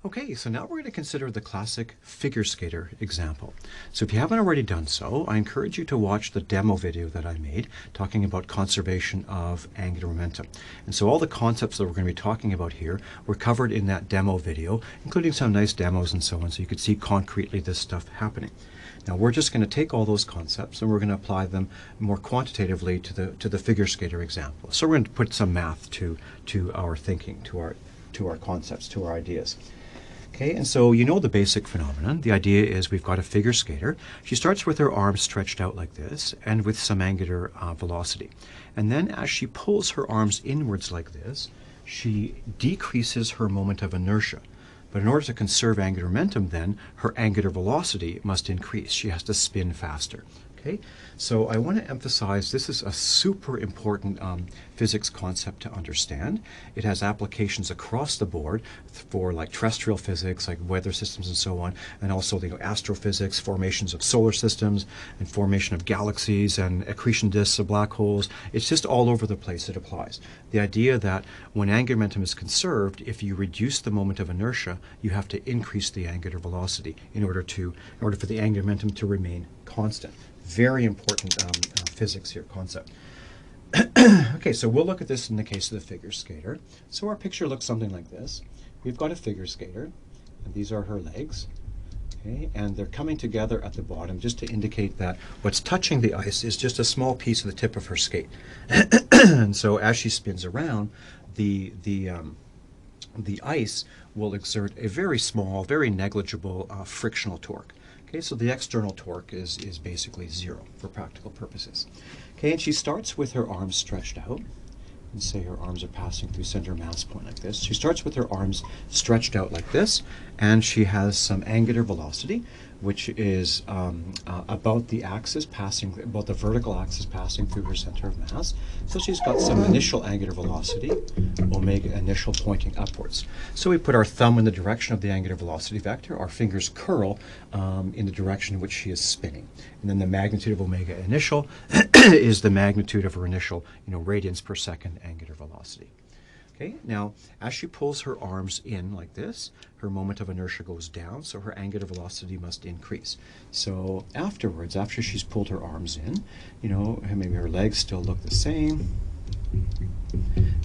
Okay, so now we're going to consider the classic figure skater example. So if you haven't already done so, I encourage you to watch the demo video that I made talking about conservation of angular momentum. And so all the concepts that we're going to be talking about here were covered in that demo video, including some nice demos and so on, so you could see concretely this stuff happening. Now we're just going to take all those concepts and we're going to apply them more quantitatively to the figure skater example. So we're going to put some math to our thinking, to our concepts, to our ideas. Okay, and so you know the basic phenomenon. The idea is we've got a figure skater. She starts with her arms stretched out like this and with some angular velocity. And then as she pulls her arms inwards like this, she decreases her moment of inertia. But in order to conserve angular momentum then, her angular velocity must increase. She has to spin faster. Okay, so I want to emphasize this is a super important physics concept to understand. It has applications across the board for like terrestrial physics, like weather systems and so on, and also the astrophysics, formations of solar systems, and formation of galaxies and accretion disks of black holes. It's just all over the place it applies. The idea that when angular momentum is conserved, if you reduce the moment of inertia, you have to increase the angular velocity in order for the angular momentum to remain constant. Very important physics here, concept. Okay, so we'll look at this in the case of the figure skater. So our picture looks something like this. We've got a figure skater, and these are her legs. Okay, and they're coming together at the bottom just to indicate that what's touching the ice is just a small piece of the tip of her skate. And so as she spins around, the ice will exert a very small, very negligible frictional torque. Okay, so the external torque is basically zero for practical purposes. Okay, and she starts with her arms stretched out. And say her arms are passing through center mass point like this. She starts with her arms stretched out like this, and she has some angular velocity, which is about the vertical axis passing through her center of mass. So she's got some initial angular velocity, omega initial pointing upwards. So we put our thumb in the direction of the angular velocity vector, our fingers curl in the direction in which she is spinning. And then the magnitude of omega initial is the magnitude of her initial, radians per second angular velocity. Okay, now as she pulls her arms in like this, her moment of inertia goes down, so her angular velocity must increase. So afterwards, after she's pulled her arms in, maybe her legs still look the same.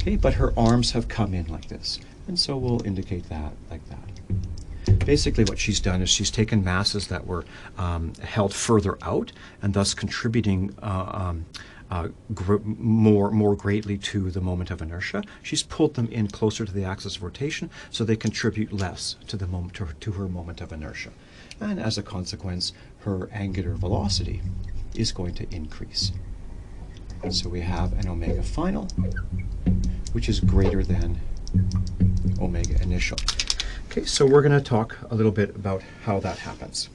Okay, but her arms have come in like this, and so we'll indicate that like that. Basically what she's done is she's taken masses that were held further out and thus contributing more greatly to the moment of inertia. She's pulled them in closer to the axis of rotation, so they contribute less to the moment to her moment of inertia. And as a consequence, her angular velocity is going to increase. So we have an omega final, which is greater than omega initial. Okay, so we're going to talk a little bit about how that happens.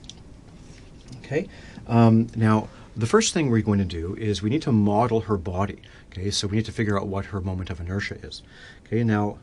Okay, now the first thing we're going to do is we need to model her body. Okay, so we need to figure out what her moment of inertia is. Okay, now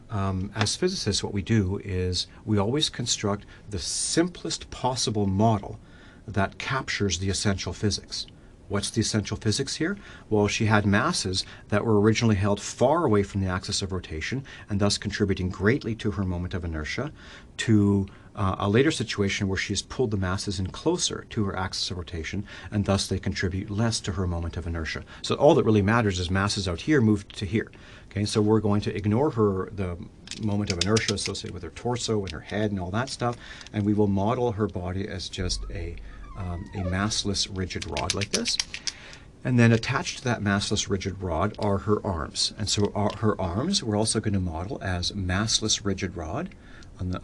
as physicists, what we do is we always construct the simplest possible model that captures the essential physics. What's the essential physics here? Well, she had masses that were originally held far away from the axis of rotation and thus contributing greatly to her moment of inertia, to a later situation where she's pulled the masses in closer to her axis of rotation and thus they contribute less to her moment of inertia. So all that really matters is masses out here moved to here. Okay, so we're going to ignore the moment of inertia associated with her torso and her head and all that stuff, and we will model her body as just a massless rigid rod like this. And then attached to that massless rigid rod are her arms. And so her arms we're also going to model as massless rigid rod.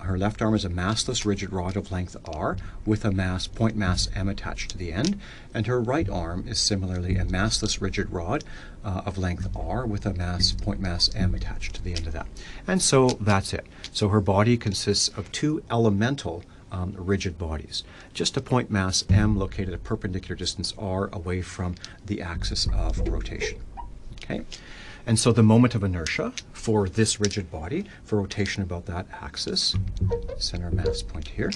Her left arm is a massless rigid rod of length r with a point mass m attached to the end. And her right arm is similarly a massless rigid rod of length r with a point mass m attached to the end of that. And so that's it. So her body consists of two elemental rigid bodies. Just a point mass m located at perpendicular distance r away from the axis of rotation. Okay, and so the moment of inertia for this rigid body for rotation about that axis, center mass point here,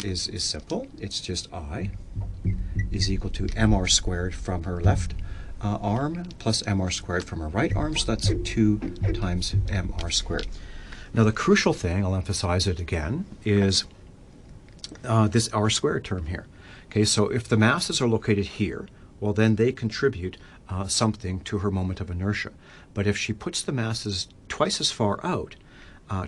is simple. It's just I is equal to mr squared from her left arm plus mr squared from her right arm, so that's 2 times mr squared. Now the crucial thing, I'll emphasize it again, is this r squared term here. Okay, so if the masses are located here, well then they contribute something to her moment of inertia. But if she puts the masses twice as far out,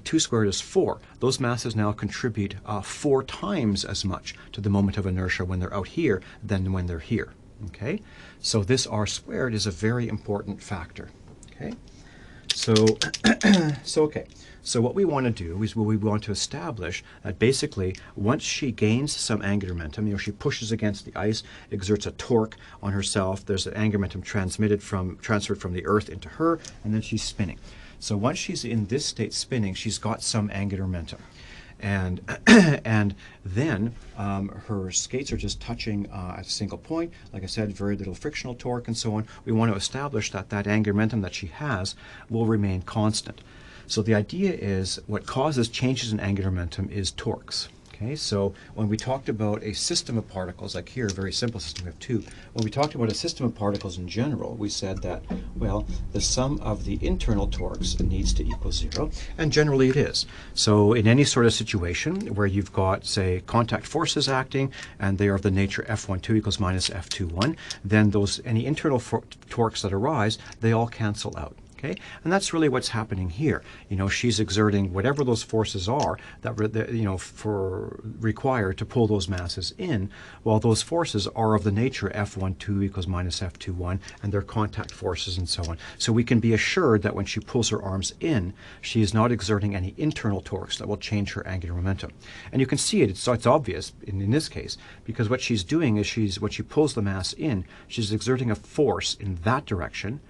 2 squared is 4. Those masses now contribute 4 times as much to the moment of inertia when they're out here than when they're here. Okay, so this r squared is a very important factor. Okay, so so what we want to do is we want to establish that basically once she gains some angular momentum, you know, she pushes against the ice, exerts a torque on herself. There's an angular momentum transferred from the Earth into her, and then she's spinning. So once she's in this state spinning, she's got some angular momentum. And and then her skates are just touching at a single point. Like I said, very little frictional torque and so on. We want to establish that that angular momentum that she has will remain constant. So the idea is what causes changes in angular momentum is torques. Okay, so when we talked about a system of particles, like here, a very simple system, we have 2. When we talked about a system of particles in general, we said that, well, the sum of the internal torques needs to equal 0, and generally it is. So in any sort of situation where you've got, say, contact forces acting, and they are of the nature F12 equals minus F21, then any internal torques that arise, they all cancel out. Okay, and that's really what's happening here. You know, she's exerting whatever those forces are that you know required to pull those masses in. While those forces are of the nature F12 equals minus F21, and they're contact forces and so on. So we can be assured that when she pulls her arms in, she is not exerting any internal torques that will change her angular momentum. And you can see it. It's obvious in this case, because what she's doing is when she pulls the mass in, she's exerting a force in that direction,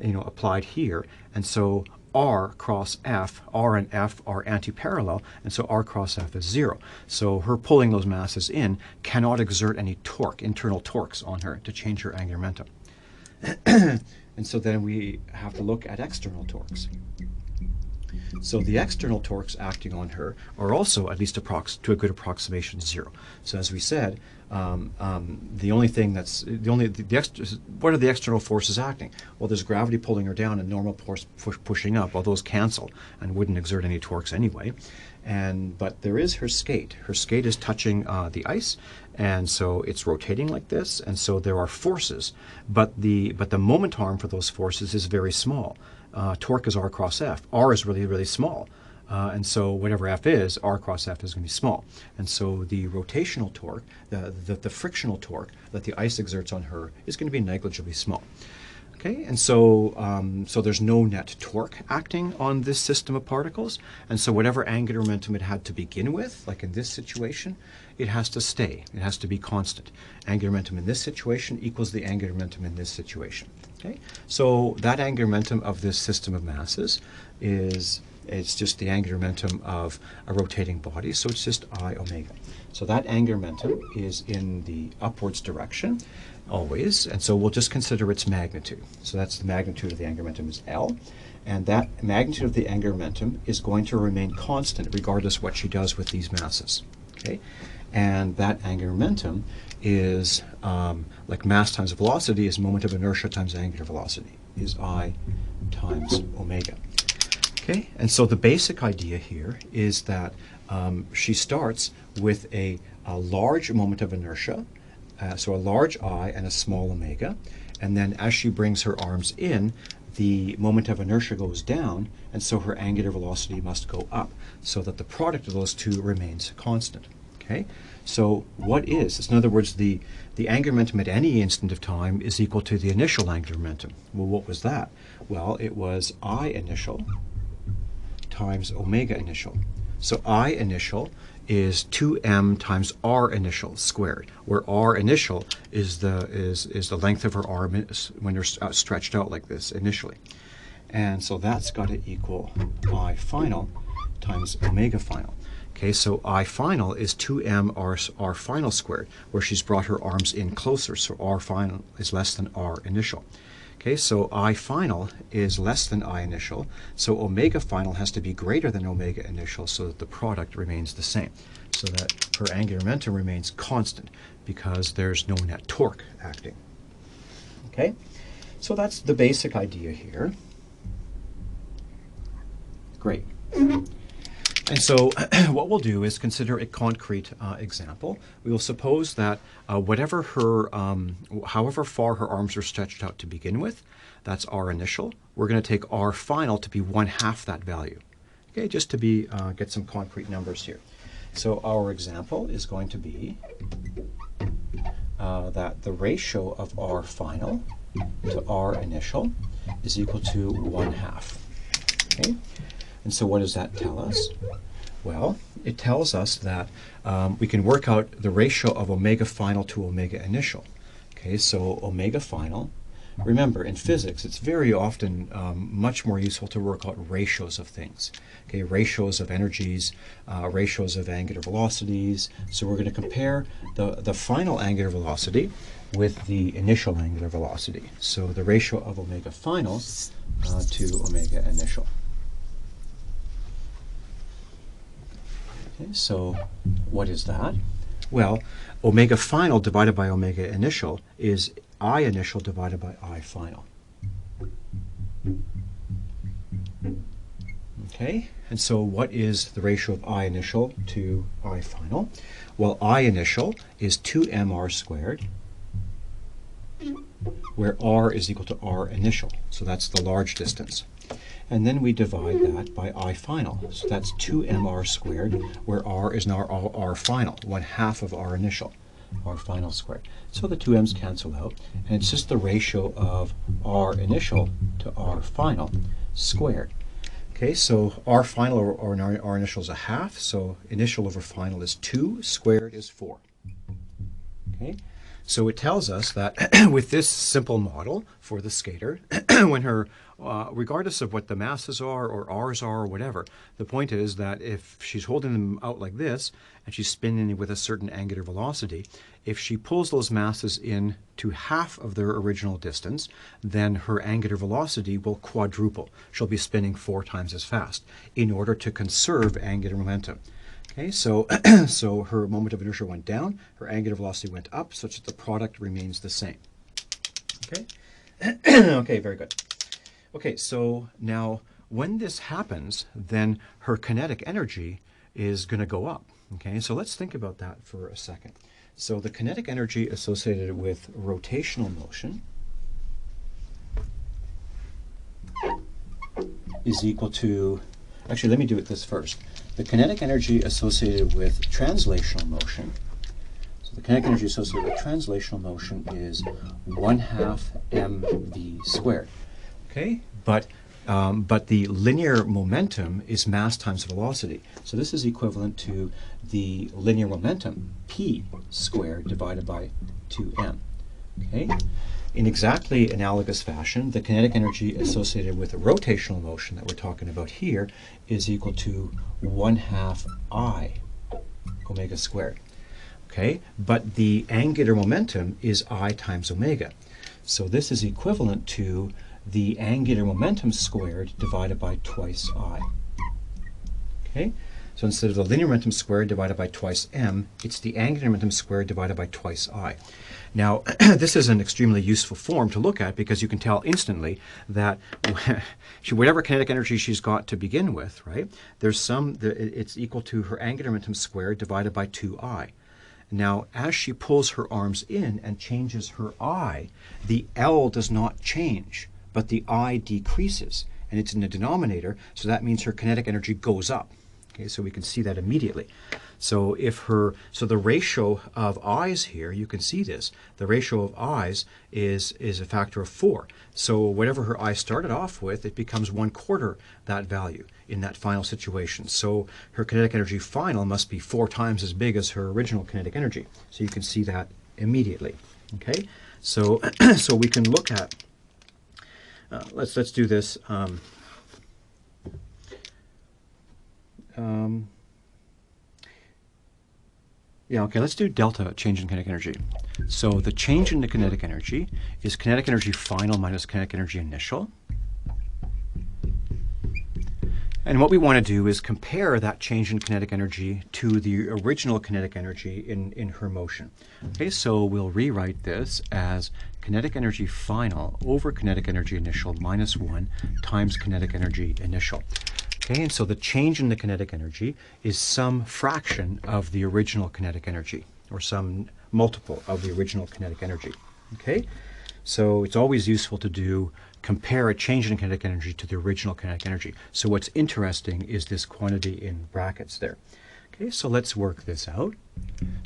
you know, applied here, and so R cross F, R and F are anti-parallel, and so R cross F is 0. So her pulling those masses in cannot exert any torque, internal torques on her to change her angular momentum. And so then we have to look at external torques. So the external torques acting on her are also at least to a good approximation 0. So as we said, the only thing what are the external forces acting? Well, there's gravity pulling her down and normal force pushing up. Well, those cancel and wouldn't exert any torques anyway. But there is her skate. Her skate is touching the ice, and so it's rotating like this, and so there are forces. But the moment arm for those forces is very small. Torque is R cross F. R is really, really small. And so whatever F is, R cross F is going to be small. And so the rotational torque, the frictional torque that the ice exerts on her is going to be negligibly small. Okay, and so so there's no net torque acting on this system of particles, and so whatever angular momentum it had to begin with, like in this situation, it has to stay. It has to be constant. Angular momentum in this situation equals the angular momentum in this situation. Okay, so that angular momentum of this system of masses it's just the angular momentum of a rotating body, so it's just I omega. So that angular momentum is in the upwards direction always, and so we'll just consider its magnitude. So that's the magnitude of the angular momentum is L, and that magnitude of the angular momentum is going to remain constant regardless of what she does with these masses. Okay, and that angular momentum is like mass times velocity is moment of inertia times angular velocity, is I times omega. Okay, and so the basic idea here is that she starts with a large moment of inertia, so a large I and a small omega, and then as she brings her arms in, the moment of inertia goes down, and so her angular velocity must go up, so that the product of those two remains constant. Okay, so what is, in other words, the angular momentum at any instant of time is equal to the initial angular momentum. Well, what was that? Well, it was I initial times omega initial. So I initial is 2m times r initial squared, where r initial is the length of her arm when you're stretched out like this initially. And so that's got to equal I final times omega final. Okay, so I final is 2m r final squared, where she's brought her arms in closer, so r final is less than r initial. Okay, so I final is less than I initial, so omega final has to be greater than omega initial so that the product remains the same, so that her angular momentum remains constant because there's no net torque acting. Okay, so that's the basic idea here. Great. And so what we'll do is consider a concrete example. We will suppose that however far her arms are stretched out to begin with, that's R initial. We're going to take R final to be 1/2 that value. Okay, just to get some concrete numbers here. So our example is going to be that the ratio of R final to R initial is equal to 1/2. Okay, and so what does that tell us? Well, it tells us that we can work out the ratio of omega final to omega initial. Okay, so omega final, remember in physics it's very often much more useful to work out ratios of things. Okay, ratios of energies, ratios of angular velocities. So we're going to compare the final angular velocity with the initial angular velocity. So the ratio of omega final to omega initial. Okay, so what is that? Well, omega final divided by omega initial is I initial divided by I final. Okay, and so what is the ratio of I initial to I final? Well, I initial is 2mr squared, where r is equal to r initial. So that's the large distance. And then we divide that by I final. So that's 2mr squared, where r is now r final, 1/2 of r initial, r final squared. So the two m's cancel out, and it's just the ratio of r initial to r final squared. Okay, so r final or r initial is 1/2, so initial over final is 2, squared is 4. Okay, so it tells us that with this simple model for the skater, when her regardless of what the masses are or r's are or whatever, the point is that if she's holding them out like this and she's spinning with a certain angular velocity, if she pulls those masses in to 1/2 of their original distance, then her angular velocity will quadruple. She'll be spinning 4 times as fast in order to conserve angular momentum. Okay, so so her moment of inertia went down, her angular velocity went up, such that the product remains the same. Okay, okay, very good. Okay, so now when this happens, then her kinetic energy is going to go up. Okay, so let's think about that for a second. So the kinetic energy associated with rotational motion is equal to, actually let me do it this first. The kinetic energy associated with translational motion, so the kinetic energy associated with translational motion is 1/2 mv squared. Okay, but the linear momentum is mass times velocity. So this is equivalent to the linear momentum, p squared divided by 2m. Okay, in exactly analogous fashion, the kinetic energy associated with the rotational motion that we're talking about here is equal to 1/2 I omega squared. Okay, but the angular momentum is I times omega. So this is equivalent to the angular momentum squared divided by twice I. Okay, so instead of the linear momentum squared divided by twice m, it's the angular momentum squared divided by twice I. Now, this is an extremely useful form to look at because you can tell instantly that whatever kinetic energy she's got to begin with, right, it's equal to her angular momentum squared divided by 2I. Now, as she pulls her arms in and changes her I, the L does not change, but the I decreases, and it's in the denominator, so that means her kinetic energy goes up. Okay, so we can see that immediately. So the ratio of I's here, you can see this. The ratio of I's is a factor of 4. So whatever her I started off with, it becomes 1/4 that value in that final situation. So her kinetic energy final must be 4 times as big as her original kinetic energy. So you can see that immediately. Okay, so so we can look at. Let's do this. Yeah, okay, let's do delta change in kinetic energy. So the change in the kinetic energy is kinetic energy final minus kinetic energy initial. And what we want to do is compare that change in kinetic energy to the original kinetic energy in her motion. Okay, so we'll rewrite this as kinetic energy final over kinetic energy initial minus 1 times kinetic energy initial. Okay, and so the change in the kinetic energy is some fraction of the original kinetic energy, or some multiple of the original kinetic energy. Okay, so it's always useful to compare a change in kinetic energy to the original kinetic energy. So what's interesting is this quantity in brackets there. Okay, so let's work this out.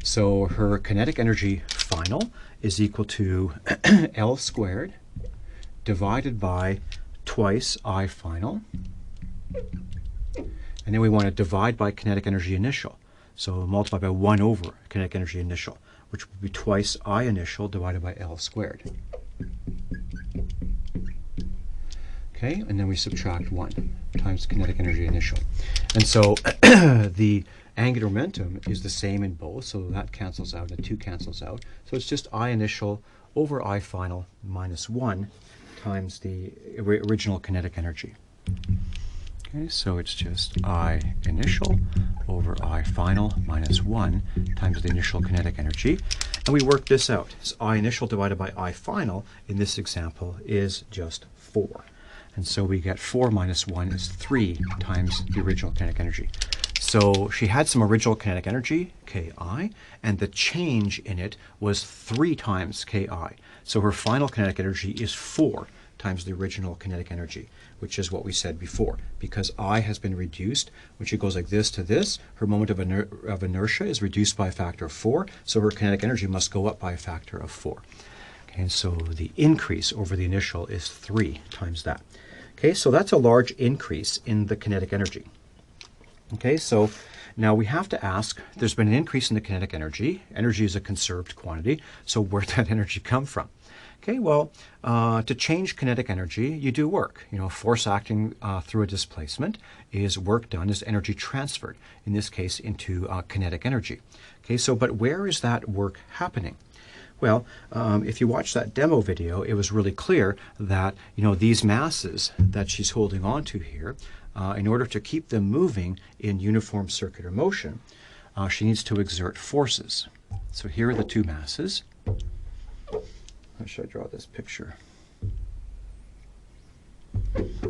So her kinetic energy final is equal to L squared divided by twice I final. And then we want to divide by kinetic energy initial. So multiply by 1 over kinetic energy initial, which would be twice I initial divided by L squared. Okay, and then we subtract 1 times kinetic energy initial. And so the angular momentum is the same in both, so that cancels out, and 2 cancels out. So it's just I initial over I final minus 1 times the original kinetic energy. Okay, so it's just I initial over I final minus 1 times the initial kinetic energy. And we work this out. So I initial divided by I final in this example is just 4. And so we get 4 minus 1 is 3 times the original kinetic energy. So she had some original kinetic energy, Ki, and the change in it was 3 times Ki. So her final kinetic energy is 4 times the original kinetic energy, which is what we said before. Because I has been reduced, when she goes like this to this, her moment of inertia is reduced by a factor of 4, so her kinetic energy must go up by a factor of 4. Okay, and so the increase over the initial is 3 times that. Okay, so that's a large increase in the kinetic energy. Okay, so now we have to ask, there's been an increase in the kinetic energy. Energy is a conserved quantity, so where did that energy come from? Okay, well, to change kinetic energy, you do work. You know, force acting through a displacement is work done, is energy transferred, in this case into kinetic energy. Okay, so but where is that work happening? Well, if you watch that demo video, it was really clear that, you know, these masses that she's holding on to here, in order to keep them moving in uniform circular motion, she needs to exert forces. So here are the two masses. How should I draw this picture?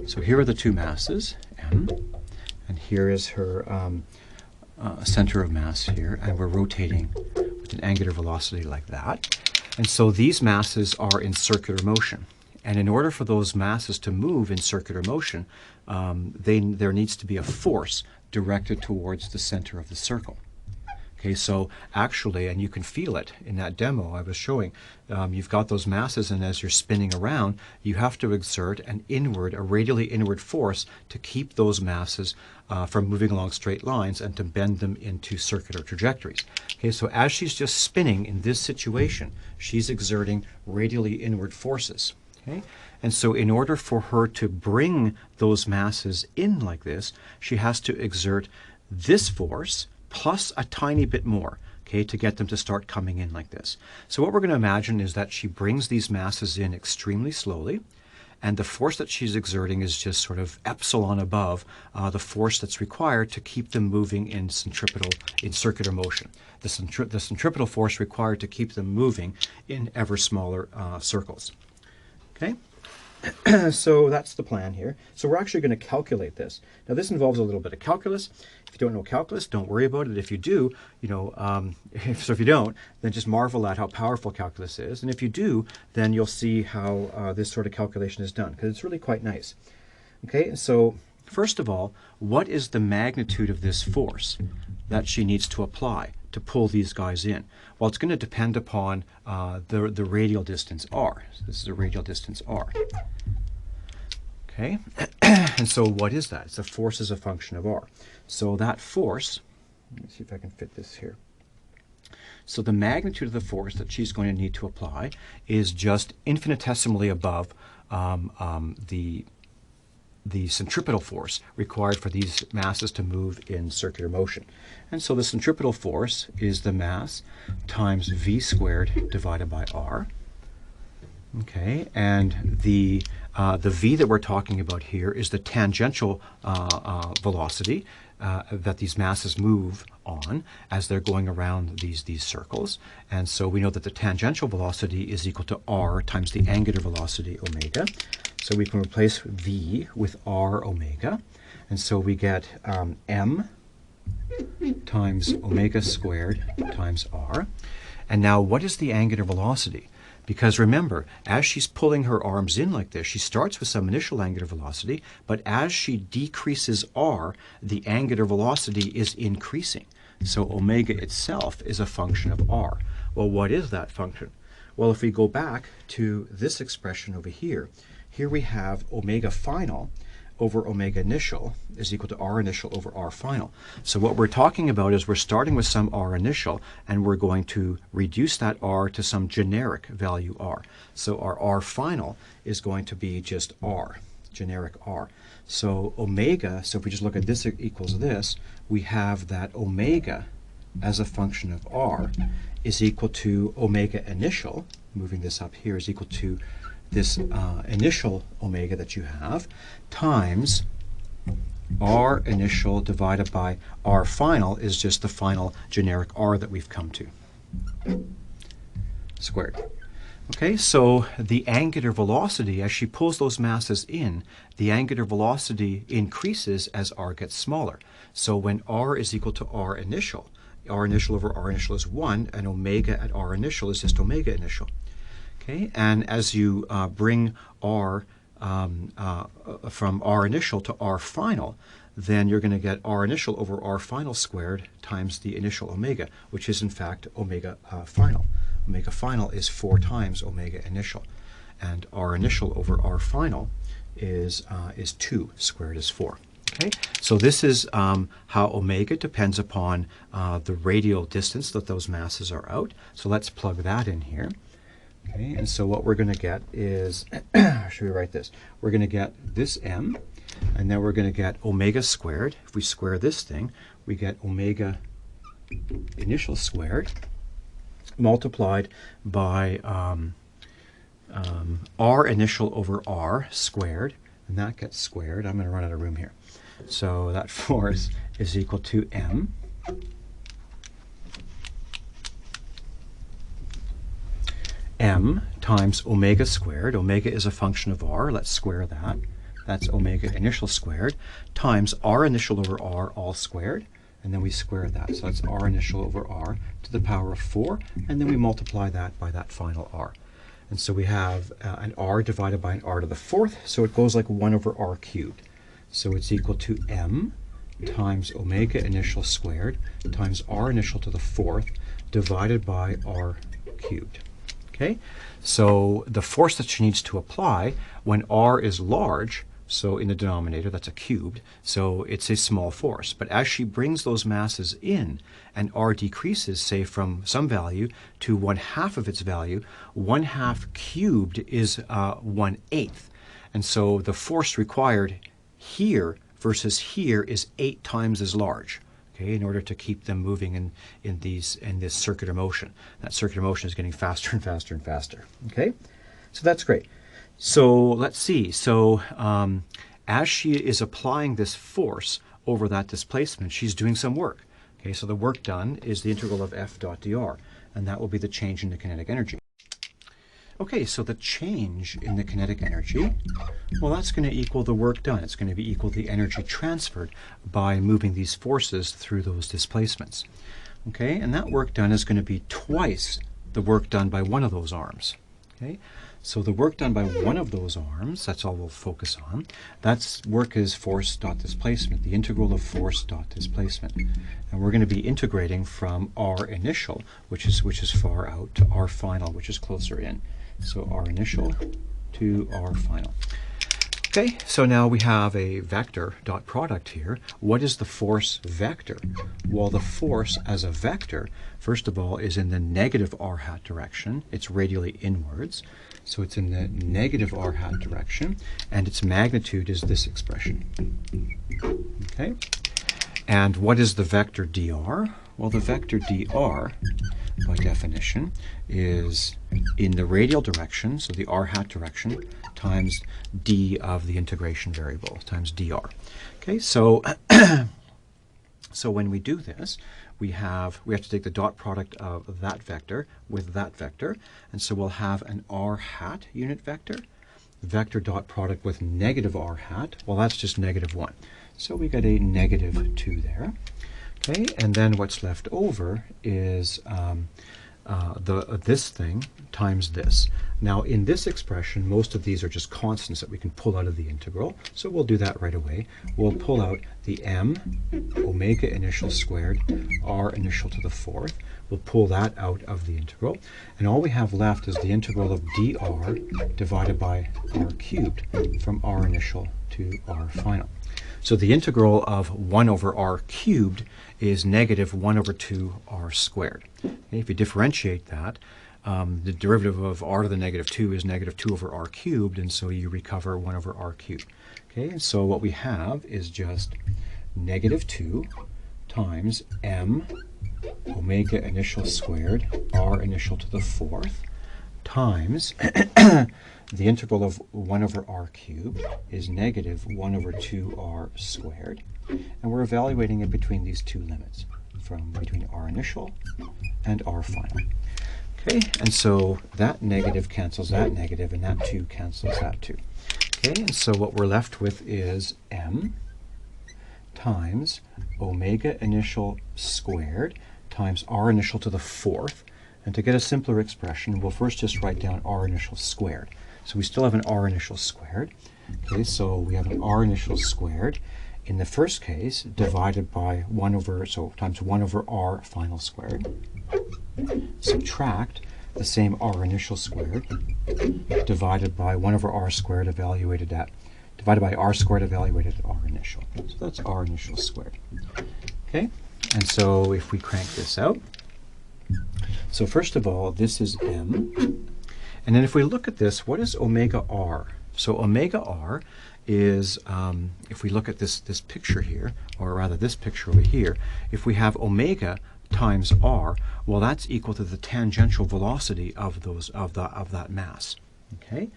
So here are the two masses, M, and here is her center of mass here, and we're rotating with an angular velocity like that. And so these masses are in circular motion. And in order for those masses to move in circular motion, there needs to be a force directed towards the center of the circle. Okay, so actually, and you can feel it in that demo I was showing, you've got those masses, and as you're spinning around, you have to exert a radially inward force to keep those masses from moving along straight lines and to bend them into circular trajectories. Okay, so as she's just spinning in this situation, she's exerting radially inward forces. Okay, and so in order for her to bring those masses in like this, she has to exert this force plus a tiny bit more, okay, to get them to start coming in like this. So what we're going to imagine is that she brings these masses in extremely slowly, and the force that she's exerting is just sort of epsilon above the force that's required to keep them moving in circular motion. The centripetal force required to keep them moving in ever smaller circles. Okay? So that's the plan here. So we're actually going to calculate this. Now this involves a little bit of calculus. If you don't know calculus, don't worry about it. If you do, you know, if you don't, then just marvel at how powerful calculus is. And if you do, then you'll see how this sort of calculation is done, because it's really quite nice. Okay, so first of all, what is the magnitude of this force that she needs to apply to pull these guys in? Well, it's going to depend upon the radial distance r. So this is a radial distance r. Okay, and so what is that? It's a force as a function of r. So that force, let me see if I can fit this here. So the magnitude of the force that she's going to need to apply is just infinitesimally above the centripetal force required for these masses to move in circular motion. And so the centripetal force is the mass times v squared divided by r. Okay, and the v that we're talking about here is the tangential velocity that these masses move on as they're going around these circles. And so we know that the tangential velocity is equal to r times the angular velocity omega. So we can replace v with r omega. And so we get m times omega squared times r. And now what is the angular velocity? Because remember, as she's pulling her arms in like this, she starts with some initial angular velocity, but as she decreases r, the angular velocity is increasing. So omega itself is a function of r. Well, what is that function? Well, if we go back to this expression over here, here we have omega final over omega initial is equal to r initial over r final. So what we're talking about is we're starting with some r initial, and we're going to reduce that r to some generic value r. So our r final is going to be just r, generic r. So omega, so if we just look at this equals this, we have that omega as a function of r is equal to omega initial, moving this up here, is equal to this initial omega that you have, times r initial divided by r final is just the final generic r that we've come to, squared. Okay, so the angular velocity, as she pulls those masses in, the angular velocity increases as r gets smaller. So when r is equal to r initial over r initial is 1, and omega at r initial is just omega initial. Okay, and as you bring r from r initial to r final, then you're going to get r initial over r final squared times the initial omega, which is in fact omega final. Omega final is 4 times omega initial, and r initial over r final is 2 squared is 4. Okay, so this is how omega depends upon the radial distance that those masses are out. So let's plug that in here. Okay, and so what we're going to get is, should we write this? We're going to get this m, and then we're going to get omega squared. If we square this thing, we get omega initial squared multiplied by r initial over r squared, and that gets squared. I'm going to run out of room here. So that force is equal to m times omega squared. Omega is a function of r. Let's square that. That's omega initial squared times r initial over r all squared, and then we square that. So that's r initial over r to the power of 4, and then we multiply that by that final r. And so we have an r divided by an r to the 4th, so it goes like 1 over r cubed. So it's equal to m times omega initial squared times r initial to the 4th divided by r cubed. Okay, so the force that she needs to apply when r is large, so in the denominator that's a cubed, so it's a small force. But as she brings those masses in and r decreases, say from some value to 1/2 of its value, 1/2 cubed is 1/8. And so the force required here versus here is 8 times as large. Okay, in order to keep them moving in this circular motion. That circular motion is getting faster and faster and faster. Okay, so that's great. So let's see. So as she is applying this force over that displacement, she's doing some work. Okay, so the work done is the integral of f dot dr, and that will be the change in the kinetic energy. Okay, so the change in the kinetic energy, well, that's going to equal the work done. It's going to be equal to the energy transferred by moving these forces through those displacements. Okay, and that work done is going to be twice the work done by one of those arms. Okay, so the work done by one of those arms, that's all we'll focus on. That's work is force dot displacement, the integral of force dot displacement. And we're going to be integrating from r initial, which is far out, to r final, which is closer in. So r initial to r final. Okay, so now we have a vector dot product here. What is the force vector? Well, the force as a vector, first of all, is in the negative r hat direction. It's radially inwards. So it's in the negative r hat direction, and its magnitude is this expression. Okay, and what is the vector dr? Well, the vector dr, by definition, is in the radial direction, so the r hat direction, times d of the integration variable, times dr. Okay, so so when we do this, we have to take the dot product of that vector with that vector, and so we'll have an r hat unit vector, vector dot product with negative r hat, well, that's just -1. So we get a negative 2 there. Okay, and then what's left over is this thing times this. Now in this expression, most of these are just constants that we can pull out of the integral, so we'll do that right away. We'll pull out the m omega initial squared r initial to the fourth. We'll pull that out of the integral, and all we have left is the integral of dr divided by r cubed from r initial to r final. So the integral of 1 over r cubed is negative 1 over 2 r squared. Okay, if you differentiate that, the derivative of r to the negative 2 is negative 2 over r cubed, and so you recover 1 over r cubed. Okay, and so what we have is just negative 2 times m omega initial squared r initial to the fourth times the integral of 1 over r cubed is negative 1 over 2r squared. And we're evaluating it between these two limits, from between r initial and r final. Okay, and so that negative cancels that negative, and that 2 cancels that 2. Okay, and so what we're left with is m times omega initial squared times r initial to the fourth. And to get a simpler expression, we'll first just write down r initial squared. So we still have an r initial squared. Okay, so we have an r initial squared in the first case divided by 1 over, so times 1 over r final squared. Subtract the same r initial squared divided by 1 over r squared evaluated at, divided by r squared evaluated at r initial. So that's r initial squared. Okay, and so if we crank this out, so first of all, this is m. And then if we look at this, what is omega r? So omega r is, if we look at this picture here, or rather this picture over here, if we have omega times r, well, that's equal to the tangential velocity of that mass. Okay,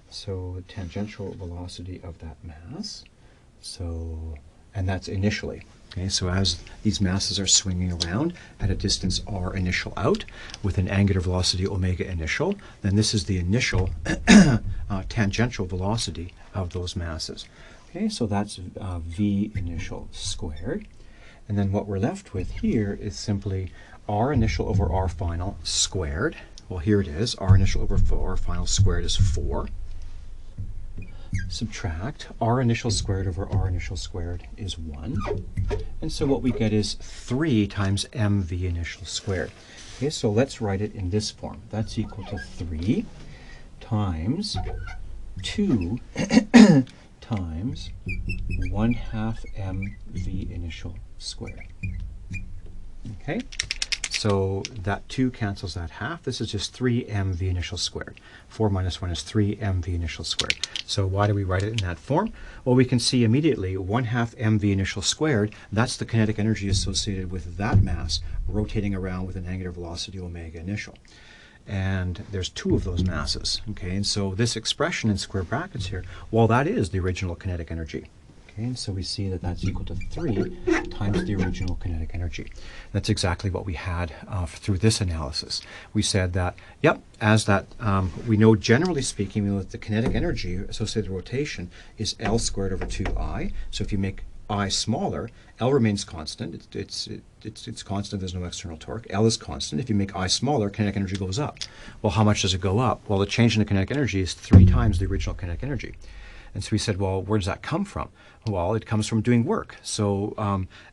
so tangential velocity of that mass. So, and that's initially. Okay, so as these masses are swinging around at a distance r initial out with an angular velocity omega initial, then this is the initial tangential velocity of those masses. Okay, so that's v initial squared. And then what we're left with here is simply r initial over r final squared. Well, here it is. R initial over r final squared is 4. Subtract r initial squared over r initial squared is 1. And so what we get is 3 times mv initial squared. Okay, so let's write it in this form. That's equal to 3 times 2 times 1/2 mv initial squared. Okay, so that 2 cancels that half. This is just 3 mv initial squared. 4 minus 1 is 3 mv initial squared. So why do we write it in that form? Well, we can see immediately 1/2 mv initial squared, that's the kinetic energy associated with that mass rotating around with an angular velocity omega initial. And there's 2 of those masses. Okay, and so this expression in square brackets here, well, that is the original kinetic energy. Okay, and so we see that that's equal to 3 times the original kinetic energy. That's exactly what we had through this analysis. We said that, yep, as that, we know generally speaking, we know that the kinetic energy associated with rotation is L squared over 2I. So if you make I smaller, L remains constant. It's constant, there's no external torque. L is constant. If you make I smaller, kinetic energy goes up. Well, how much does it go up? Well, the change in the kinetic energy is 3 times the original kinetic energy. And so we said, well, where does that come from? Well, it comes from doing work. So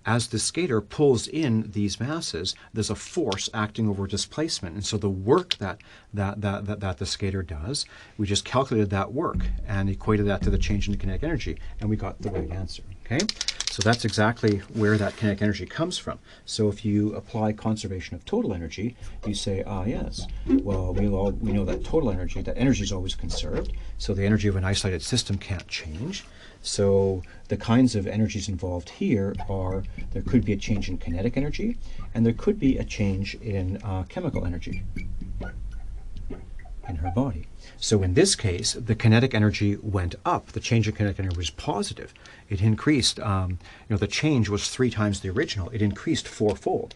as the skater pulls in these masses, there's a force acting over displacement. And so the work that the skater does, we just calculated that work and equated that to the change in the kinetic energy, and we got the right answer. Okay? So that's exactly where that kinetic energy comes from. So if you apply conservation of total energy, you say, ah, yes, well, we know that total energy, that energy is always conserved, so the energy of an isolated system can't change. So the kinds of energies involved here are, there could be a change in kinetic energy, and there could be a change in chemical energy in her body. So in this case, the kinetic energy went up. The change in kinetic energy was positive. It increased, the change was 3 times the original. It increased 4-fold.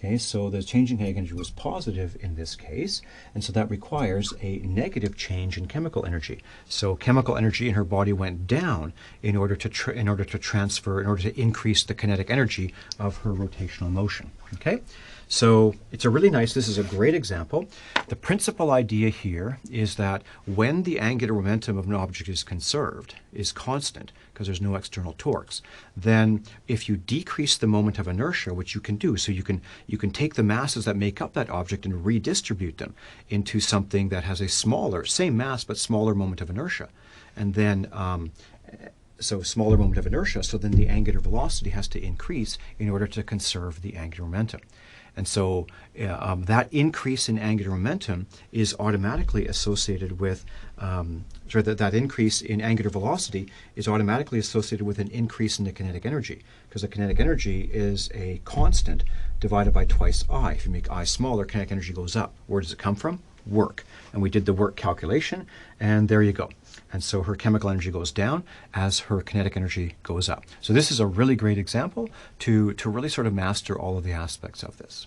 Okay, so the change in kinetic energy was positive in this case, and so that requires a negative change in chemical energy. So chemical energy in her body went down in order to increase the kinetic energy of her rotational motion. Okay, so it's a really nice, this is a great example. The principal idea here is that when the angular momentum of an object is conserved, is constant, because there's no external torques, then if you decrease the moment of inertia, which you can do, so you can take the masses that make up that object and redistribute them into something that has a smaller, same mass, but smaller moment of inertia. And then, so smaller moment of inertia, so then the angular velocity has to increase in order to conserve the angular momentum. And so that increase in angular momentum is automatically associated with, that increase in angular velocity is automatically associated with an increase in the kinetic energy, because the kinetic energy is a constant divided by twice I. If you make I smaller, kinetic energy goes up. Where does it come from? Work. And we did the work calculation, and there you go. And so her chemical energy goes down as her kinetic energy goes up. So this is a really great example to really sort of master all of the aspects of this.